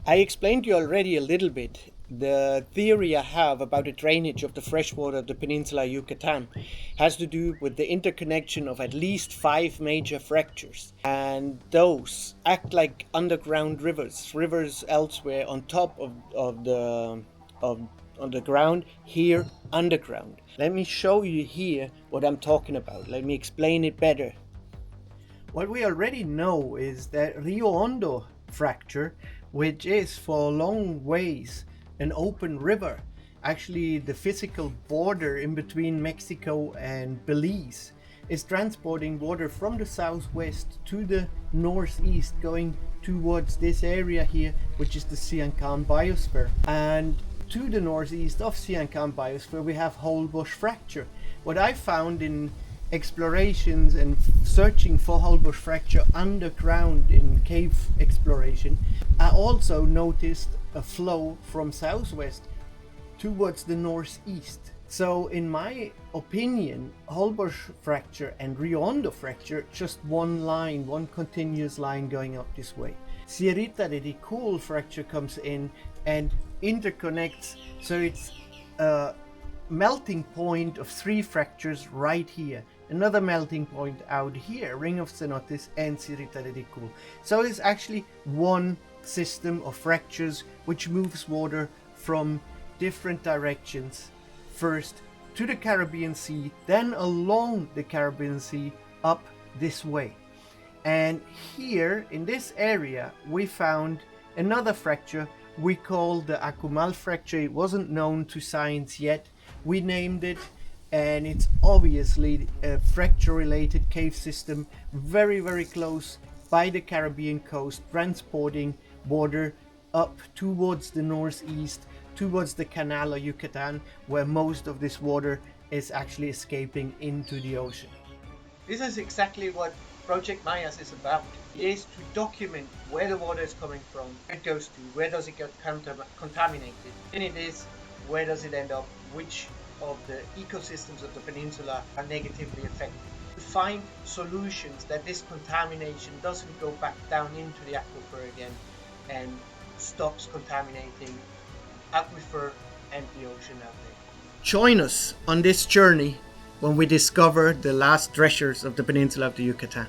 I explained to you already a little bit. The theory I have about the drainage of the freshwater of the peninsula Yucatan has to do with the interconnection of at least 5 major fractures. And those act like underground rivers elsewhere on top of on the ground, here underground. Let me show you here what I'm talking about. Let me explain it better. What we already know is that Rio Hondo fracture, which is for a long ways an open river, actually the physical border in between Mexico and Belize, is transporting water from the southwest to the northeast, going towards this area here, which is the Siancan biosphere. And to the northeast of Siancan biosphere we have Holbox fracture. What I found in explorations and searching for Holbox fracture underground in cave exploration, I also noticed a flow from southwest towards the northeast. So in my opinion, Holbox fracture and Rio Hondo fracture, just one line, one continuous line going up this way. Sierrita de Ticul fracture comes in and interconnects, so it's a melting point of 3 fractures right here. Another melting point out here, Ring of Cenotes and Sierrita de Ticul. So it's actually one system of fractures which moves water from different directions, first to the Caribbean Sea, then along the Caribbean Sea up this way. And here in this area we found another fracture we call the Akumal fracture. It wasn't known to science yet. We named it, and it's obviously a fracture related cave system very close by the Caribbean coast, transporting water up towards the northeast, towards the Canal of Yucatan, where most of this water is actually escaping into the ocean. This is exactly what Project MAYAS is about. It is to document where the water is coming from, where it goes to, where does it get contaminated, and it is where does it end up, which of the ecosystems of the peninsula are negatively affected. To find solutions that this contamination doesn't go back down into the aquifer again and stops contaminating aquifer and the ocean out there. Join us on this journey when we discover the last treasures of the peninsula of the Yucatan.